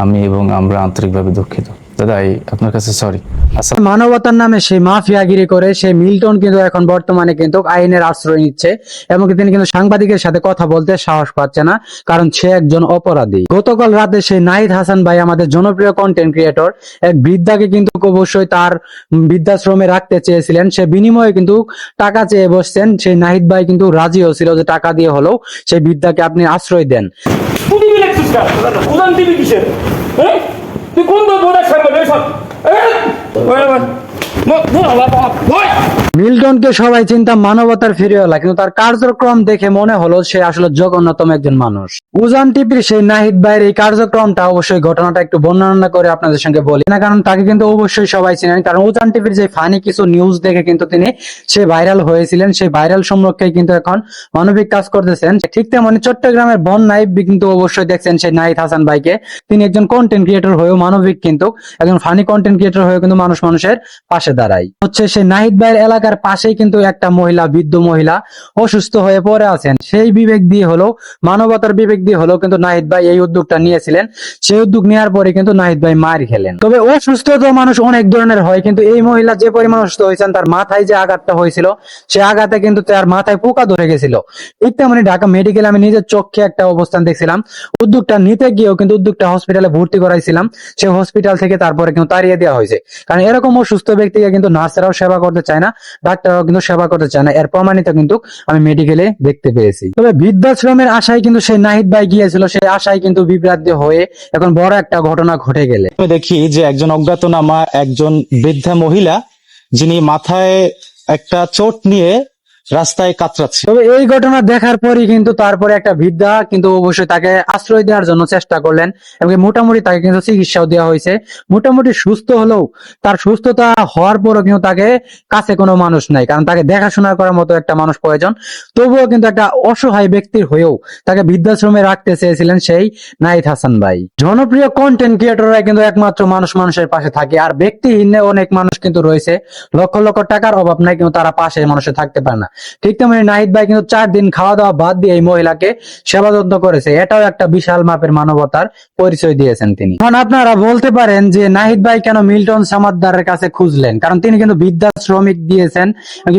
আমি এবং আমরা আন্তরিকভাবে দুঃখিত। দাদা আপনার কাছে সরি। মানবতার নামে সেই মাফিয়াগিরি করে সেই মিল্টন কিন্তু এখন বর্তমানে কিন্তু আইনের আশ্রয় নিচ্ছে এবং তিনি কিন্তু সাংবাদিকের সাথে কথা বলতে সাহস পাচ্ছে না, কারণ সে একজন অপরাধী। গতকাল রাতে সেই নাহিদ হাসান ভাই, আমাদের জনপ্রিয় কন্টেন্ট ক্রিয়েটর, এক বৃদ্ধাকে কিন্তু অবশ্যই তার বৃদ্ধাশ্রমে রাখতে চেয়েছিলেন। সে বিনিময়ে কিন্তু টাকা চেয়ে বসছেন। সেই নাহিদ ভাই কিন্তু রাজি হয়েছিল যে টাকা দিয়ে হলেও সেই বৃদ্ধাকে আপনি আশ্রয় দেন। তুই কোন বোর্ডের সামনে সব মিল্টনকে সবাই চিন্তা মানবতার ফিরিওয়ালা, কিন্তু তার কার্যক্রম দেখে মনে হলো সে আসলে জঘন্যতম একজন মানুষ। উজান টিভির সেই নাহিদ ভাইয়ের এই কার্যক্রমটা অবশ্যই ঘটনাটা একটু বর্ণনা করে আপনাদের সঙ্গে বলি না, কারণ তাকে কিন্তু অবশ্যই সবাই চিনেন। কারণ উজান টিভির যে ফানি কিছু নিউজ দেখে কিন্তু তিনি সে ভাইরাল হয়েছিলেন। সেই ভাইরাল সম্পর্কে কিন্তু এখন মানবিক কাজ করতেছেন। ঠিক তেমনি চট্টগ্রামের বন্যায় কিন্তু অবশ্যই দেখছেন সেই নাহিদ হাসান ভাইকে। তিনি একজন কন্টেন্ট ক্রিয়েটর হয়েও মানবিক কিন্তু একজন ফানি কন্টেন্ট ক্রিয়েটর হয়েও কিন্তু মানুষের পাশে দাঁড়ায়। হচ্ছে সেই নাহিদ ভাইয়ের এলাকার পাশেই কিন্তু একটা মহিলা, বৃদ্ধ মহিলা অসুস্থ হয়ে পড়ে আছেন। সেই বিবেক দিয়ে হলো, মানবতার বিবেক দিয়ে হলো কিন্তু নাহিদ ভাই এই উদ্যোগটা নিয়েছিলেন। সেই উদ্যোগ নেওয়ার পরে কিন্তু নাহিদ ভাই মার খেলেন। তবে অসুস্থ তো মানুষ অনেক ধরনের হয়, কিন্তু এই মহিলা যে পরিমাণ অসুস্থ হয়েছেন, তার মাথায় যে আঘাতটা হয়েছিল সে আঘাতে কিন্তু তার মাথায় পোকা ধরে গেছিল। ঠিক তেমনি ঢাকা মেডিকেলে আমি নিজের চোখে একটা অবস্থান দেখছিলাম। উদ্যোগটা নিতে গিয়েও কিন্তু উদ্যোগটা হসপিটালে ভর্তি করাইছিলাম। সেই হসপিটাল থেকে তারপরে কিন্তু তাড়িয়ে দেওয়া হয়েছে, কারণ এরকম অসুস্থ ব্যক্তিকে কিন্তু নার্সরাও সেবা করতে চায় না, ডাক্তাররাও কিন্তু সেবা করতে চায় না। এর প্রমাণিত কিন্তু আমি মেডিকেলে দেখতে পেয়েছি। তবে বৃদ্ধাশ্রমের আশায় কিন্তু সেই নাহিদ ভাই গিয়েছিল, সেই আশায় কিন্তু বিভ্রান্ত হয়ে এখন বড় একটা ঘটনা ঘটে গেলে আমি দেখি যে একজন অজ্ঞাতনামা একজন বৃদ্ধা মহিলা, যিনি মাথায় একটা চোট নিয়ে রাস্তায় কাতরাচ্ছে। তবে এই ঘটনা দেখার পরই কিন্তু তারপরে একটা বৃদ্ধা কিন্তু অবশ্যই তাকে আশ্রয় দেওয়ার জন্য চেষ্টা করলেন এবং মোটামুটি তাকে কিন্তু চিকিৎসাও দেওয়া হয়েছে। মোটামুটি সুস্থ হলেও তার সুস্থতা হওয়ার পরও কিন্তু তাকে কাছে কোনো মানুষ নাই, কারণ তাকে দেখাশোনা করার মতো একটা মানুষ প্রয়োজন। তবুও কিন্তু একটা অসহায় ব্যক্তির হয়েও তাকে বৃদ্ধাশ্রমে রাখতে চেয়েছিলেন সেই নাহিদ হাসান ভাই। জনপ্রিয় কন্টেন্ট ক্রিয়েটররা কিন্তু একমাত্র মানুষের পাশে থাকে, আর ব্যক্তিহীন অনেক মানুষ কিন্তু রয়েছে, লক্ষ লক্ষ টাকার অভাব নাই কিন্তু তারা পাশে মানুষের থাকতে পারে না। ঠিক তেমনি নাহিদ ভাই কিন্তু 4 দিন খাওয়া দাওয়া বাদ দিয়ে এই মহিলাকে সেবা যত্ন করেছে। এটাও একটা বিশাল মাপের মানবতার পরিচয় দিয়েছেন তিনি। এখন আপনারা বলতে পারেন যে নাহিদ ভাই কেন মিল্টন সামাদ্দারের কাছে খুঁজলেন, কারণ তিনি কিন্তু বৃদ্ধাশ্রমিক দিয়েছেন,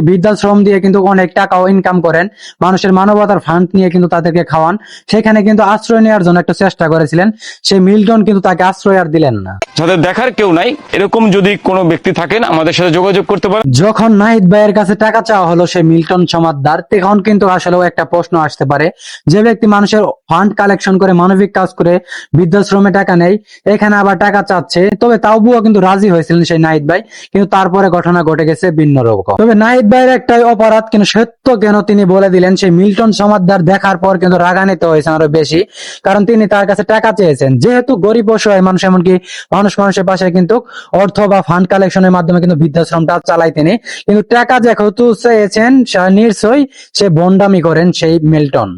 বৃদ্ধাশ্রম দিয়ে কিন্তু অনেক টাকাও ইনকাম করেন। মানুষের মানবতার ফান্ড নিয়ে কিন্তু তাদেরকে খাওয়ান। সেখানে কিন্তু আশ্রয় নেওয়ার জন্য একটা চেষ্টা করেছিলেন, সেই মিল্টন কিন্তু তাকে আশ্রয় আর দিলেন না। যাদের দেখার কেউ নাই এরকম যদি কোনো ব্যক্তি থাকেন আমাদের সাথে যোগাযোগ করতে পারেন। যখন নাহিদ ভাইয়ের কাছে টাকা চাওয়া হলো সেই মিল্টন সমাদ্দার, তখন কিন্তু আসলেও একটা প্রশ্ন আসতে পারে, যে ব্যক্তি মানুষের ফান্ড কালেকশন করে মানবিক কাজ করে বৃদ্ধাশ্রমে টাকা নেই, এখানে আবার টাকা চাচ্ছে। তবে তাও বুয়া কিন্তু রাজি হয়েছিলেন সেই নাহিদ ভাই, কিন্তু তারপরে ঘটনা ঘটে গেছে ভিন্ন রকম। তবে নাহিদ ভাইয়ের একটাই অপরাধ, কিন্তু সত্য কেন তিনি বলে দিলেন। সেই মিল্টন সমাদ্দার দেখার পর কিন্তু রাগান্বিত হয়েছেন আরো বেশি, কারণ তিনি তার কাছে টাকা চেয়েছেন। যেহেতু গরিব অসহায় মানুষ, এমনকি মানুষের পাশে কিন্তু অর্থ বা ফান্ড কালেকশনের মাধ্যমে কিন্তু বৃদ্ধাশ্রমটা চালাই তিনি, কিন্তু টাকা যেহেতু চেয়েছেন নিশ্চয়ই সে বন্ডামি করেন সেই মিল্টন।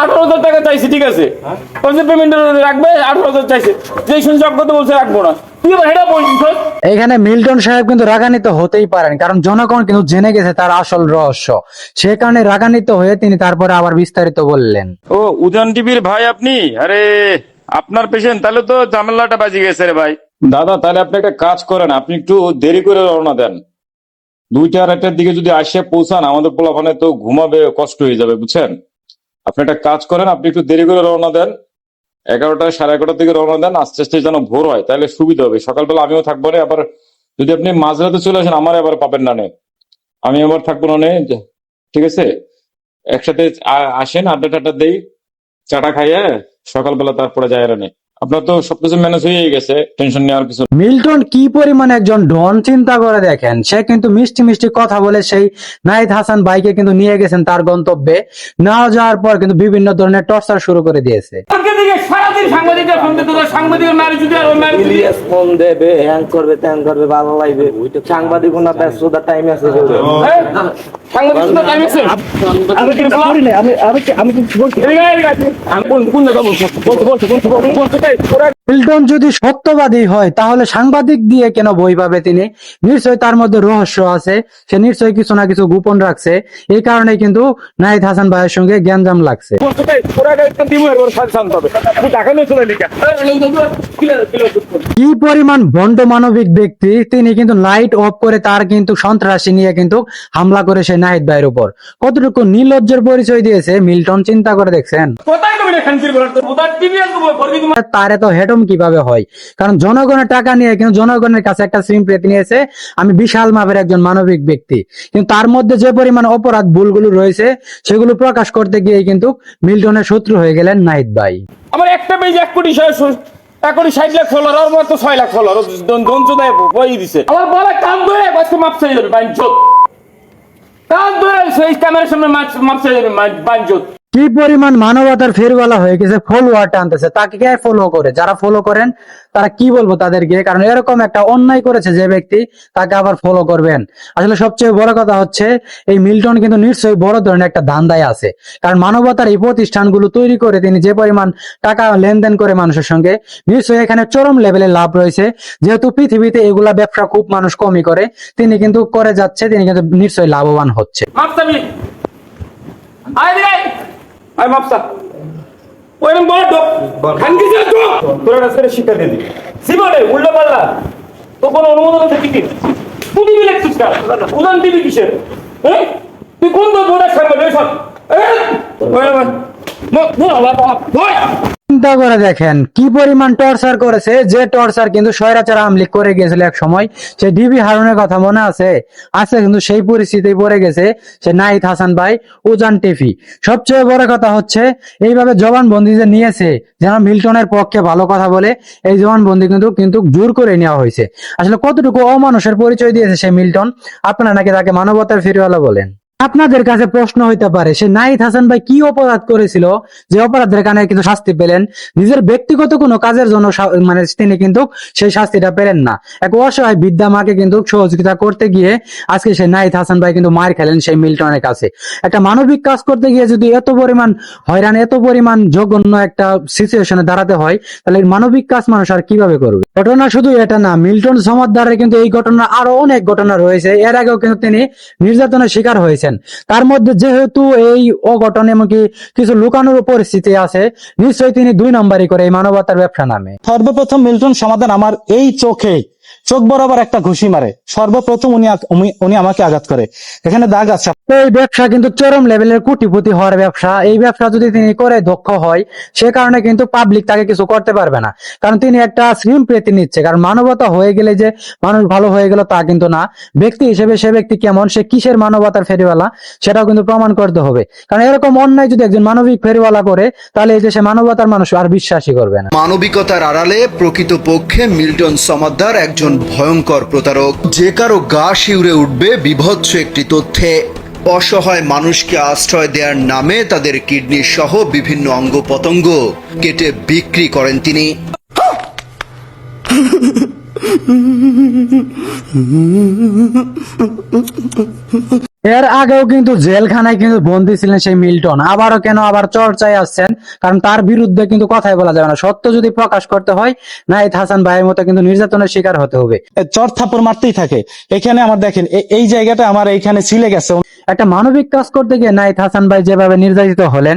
18,000 টাকা চাইছে, ঠিক আছে, পেমেন্ট রাখবে 18,000 চাইছে, যে শুনছি অজ্ঞাত বলছে রাখবো না। এখানে মিল্টন সাহেব কিন্তু রাগান্বিত হতেই পারেন, কারণ জনগণ কিন্তু জেনে গেছে তার আসল রহস্য। সে কারণে রাগান্বিত হয়ে তিনি তারপরে আবার বিস্তারিত বললেন। ও উজান টিভির ভাই আপনি? আরে আপনার পেশেন্ট, তাহলে তো ঝামেলাটা বাজি গেছে রে ভাই। দাদা তাহলে আপনি একটা কাজ করেন, আপনি একটু দেরি করে রওনা দেন। 2-4টার দিকে যদি আসে পৌঁছান, আমাদের পোলাপানে তো ঘুমাবে, কষ্ট হয়ে যাবে, বুঝছেন? আপনি একটা কাজ করেন, আপনি একটু দেরি করে রওনা দেন, 11টা 11:30 দিকে রওনা দেন, আস্তে আস্তে যেন ভোর হয়, তাহলে সুবিধা হবে। সকালবেলা আমিও থাকবো না, আবার যদি আপনি মাঝরাতে চলে আসেন আমার আবার পাবেন না, আমি আবার থাকবো না। ঠিক আছে, একসাথে আসেন, আড্ডা টাড্ডা দেই, চাটা খাইয়ে সকালবেলা তারপরে যায় রানে। আপনার তো সবকিছু ম্যানেজ হয়ে গেছে, টেনশন নেওয়ার কিছু। মিল্টন কি পরিমাণ একজন ডন চিন্তা করে দেখেন। সে কিন্তু মিষ্টি মিষ্টি কথা বলে সেই নাহিদ হাসান ভাইকে কিন্তু নিয়ে গেছেন তার গন্তব্যে। না যাওয়ার পর কিন্তু বিভিন্ন ধরনের টর্চার শুরু করে দিয়েছে। সাংবাদিক সাংবাদিকতা টাইম আছে আমি কি করি না আমি কি বলছি আমি কোন জায়গা বলছি মিল্টন যদি সত্যবাদী হয় তাহলে সাংবাদিক দিয়ে কেন বই পাবে তিনি? নিশ্চয়ই তার মধ্যে রহস্য আছে, সে নিশ্চয়ই কিছু না কিছু গোপন রাখছে। এই কারণে কিন্তু নাহিদ হাসান ভাইয়ের সঙ্গে গ্যাঞ্জাম লাগছে। কি পরিমাণ ভণ্ড মানবিক ব্যক্তি তিনি, কিন্তু লাইট অফ করে তার কিন্তু সন্ত্রাসী নিয়ে কিন্তু হামলা করে সেই নাহিদ ভাইয়ের উপর। কতটুকু নির্লজ্জের পরিচয় দিয়েছে মিল্টন, চিন্তা করে দেখছেন? তার এত হেডম কিভাবে হয়? কারণ জনগণের টাকা নিয়ে কিন্তু জনগণের কাছে একটা সিম পেতে নিয়েছে। আমি বিশাল মাপের একজন মানবিক ব্যক্তি, কিন্তু তার মধ্যে যে পরিমাণ অপরাধ ভুলগুলো রয়েছে সেগুলো প্রকাশ করতে গিয়ে কিন্তু মিল্টনের শত্রু হয়ে গেলেন নাহিদ ভাই। আমার একটা পেজ 1,60,00,000 ফলোয়ার, আর মতো 6 লাখ ফলোয়ার দঞ্চদায় বই দিছে। আমার বলে কান ধরে আজকে মাপ চাই যাবে বাঞ্চত, কান ধরে সেই ক্যামেরার সামনে মাপ চাই যাবে বাঞ্চত। কি পরিমাণ মানবতার ফেরওয়ালা হয়ে গেছে, ফলোয়ার টানতেছে। তাকে কে ফলো করে? যারা ফলো করেন তারা কি বলবো তাদেরকে? কারণ এরকম একটা অন্যায় করেছে যে ব্যক্তি, তাকে আবার ফলো করবেন। আসলে সবচেয়ে বড় কথা হচ্ছে এই মিল্টন কিন্তু নিশ্চয়ই বড় ধরনের একটা ধান্দায় আছে। কারণ মানবতার এই প্রতিষ্ঠানগুলো তৈরি করে তিনি যে পরিমাণ টাকা লেনদেন করে মানুষের সঙ্গে, নিশ্চয়ই এখানে চরম লেভেলে লাভ রয়েছে। যেহেতু পৃথিবীতে এগুলা ব্যবসা খুব মানুষ কমই করে, তিনি কিন্তু করে যাচ্ছে, তিনি কিন্তু নিশ্চয়ই লাভবান হচ্ছে। আই মাপসা ওইরকম বড় খানকি যা তো তোরা রাস্তায় শিক্ষা দিয়ে দি জীবনে উল্টো পাল্লা তো কোনো অনুমোদন আছে কি তুই দিবি লেখছিস না উদান দিবি কিসের? হ্যাঁ তুই কোন তো বড় সাংবাদিক এই সব চিন্তা করে দেখেন কি পরিমাণ টর্চার করেছে, যে টর্চার কিন্তু স্বৈরাচার আওয়ামী লীগ করে গিয়েছিল এক সময়। সে ডিবি হারুনের কথা মনে আছে? আছে, কিন্তু সেই পরিস্থিতি পড়ে গেছে সে নাহিদ হাসান ভাই, উজান টিভি। সবচেয়ে বড় কথা হচ্ছে এইভাবে জবানবন্দি যে নিয়েছে, যেন মিল্টনের পক্ষে ভালো কথা বলে, এই জবানবন্দি কিন্তু জোর করে নেওয়া হয়েছে। আসলে কতটুকু অমানুষের পরিচয় দিয়েছে সে মিল্টন। আপনারা নাকি তাকে মানবতার ফেরিওয়ালা বলেন? আপনাদের কাছে প্রশ্ন হইতে পারে সে নাহিদ হাসান ভাই কি অপরাধ করেছিল যে অপরাধের কারণে কিন্তু শাস্তি পেলেন? নিজের ব্যক্তিগত কোনো কাজের জন্য মানে তিনি কিন্তু সেই শাস্তিটা পেলেন না। এক অসহায় বৃদ্ধা মাকে কিন্তু সহযোগিতা করতে গিয়ে আজকে সেই নাহিদ হাসান ভাই কিন্তু মার খেলেন সেই মিল্টনের কাছে। একটা মানবিক কাজ করতে গিয়ে যদি এত পরিমাণ হয়রান, এত পরিমাণ জঘন্য একটা সিচুয়েশনে দাঁড়াতে হয়, তাহলে মানবিক কাজ মানুষ আর কিভাবে করবে? ঘটনা শুধু এটা না, মিল্টন সমাদদারের কিন্তু এই ঘটনা আরো অনেক ঘটনা রয়েছে। এর আগেও কিন্তু তিনি নির্যাতনের শিকার হয়েছে। তার মধ্যে যেহেতু এই অঘটন এমনকি কিছু লুকানোর পরিস্থিতি আছে, নিশ্চয়ই তিনি 2 নম্বরই করে এই মানবতার ব্যবসা নামে। সর্বপ্রথম মিল্টন সমাধান আমার এই চোখ বরাবর একটা ঘুষি মারে। সর্বপ্রথম উনি আমাকে আঘাত করে, এখানে দাগ আছে। এই ব্যবসা কিন্তু চরম লেভেলের কোটিপতি হওয়ার ব্যবসা। এই ব্যবসা যদি তিনি করে দক্ষ হয়, সে কারণে কিন্তু পাবলিক তাকে কিছু করতে পারবে না, কারণ তিনি একটা স্লিম প্রীতি নিচ্ছে। কারণ মানবতা হয়ে গেলে যে মানুষ ভালো হয়ে গেল তা কিন্তু না। ব্যক্তি হিসেবে সে ব্যক্তি কেমন, সে কিসের মানবতার ফেরিওয়ালা, সেটাও কিন্তু প্রমাণ করতে হবে। কারণ এরকম অন্যায় যদি একজন মানবিক ফেরিওয়ালা করে, তাহলে এই যে সে মানবতার মানুষ আর বিশ্বাসই করবে না। মানবিকতার আড়ালে প্রকৃতপক্ষে মিল্টন সমাদ্দার একজন ভয়ঙ্কর প্রতারক। যে কারো গা শিউরে উঠবে বিভৎস একটি তথ্যে। অসহায় মানুষকে আশ্রয় দেওয়ার নামে তাদের কিডনি সহ বিভিন্ন অঙ্গ প্রত্যঙ্গ কেটে বিক্রি করেন তিনি। এর আগেও কিন্তু জেলখানায় কিন্তু বন্দী ছিলেন সেই মিল্টন। আবারও কেন আবার চর্চায় আসছেন? কারণ তার বিরুদ্ধে কিন্তু কথাই বলা যাবে না। সত্য যদি প্রকাশ করতে হয়, নাহিদ হাসান ভাইয়ের মতো কিন্তু নির্যাতনের শিকার হতে হবে। চর থাপ্পড় মারতেই থাকে। এখানে আমার দেখেন এই জায়গাটা আমার এইখানে ছিলে গেছে। একটা মানবিক কাজ করতে গিয়ে নাহিদ হাসান ভাই যেভাবে নির্যাতিত হলেন,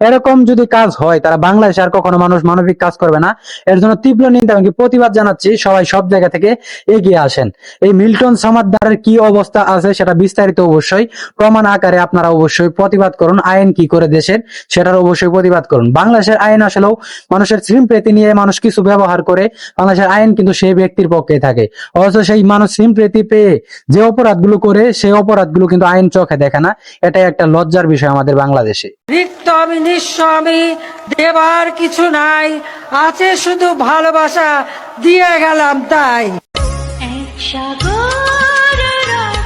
এরকম যদি কাজ হয় তারা বাংলাদেশে আর কখনো মানুষ মানবিক কাজ করবে না। এর জন্য তীব্র নিন্দা এবং প্রতিবাদ জানাচ্ছি। সবাই সব জায়গা থেকে এগিয়ে আসেন। এই মিল্টন সমাদদারের কি অবস্থা আছে সেটা বিস্তারিত অবশ্যই প্রমাণ আকারে আপনারা অবশ্যই প্রতিবাদ করুন। আইন কি করে দেশের, সেটার অবশ্যই প্রতিবাদ করুন। বাংলাদেশের আইন আসলেও মানুষের সিম্প্রেতি নিয়ে মানুষ কিছু ব্যবহার করে। বাংলাদেশের আইন কিন্তু সেই ব্যক্তির পক্ষে থাকে, অথচ সেই মানুষ সিম্প্রেতি পেয়ে যে অপরাধগুলো করে, সেই অপরাধগুলো কিন্তু আইন চোখে দেখে না। এটাই একটা লজ্জার বিষয় আমাদের বাংলাদেশে। রিক্ত আমি, নিঃস্ব আমি, দেবার কিছু নাই, আছে শুধু ভালোবাসা, দিয়ে গেলাম তাই।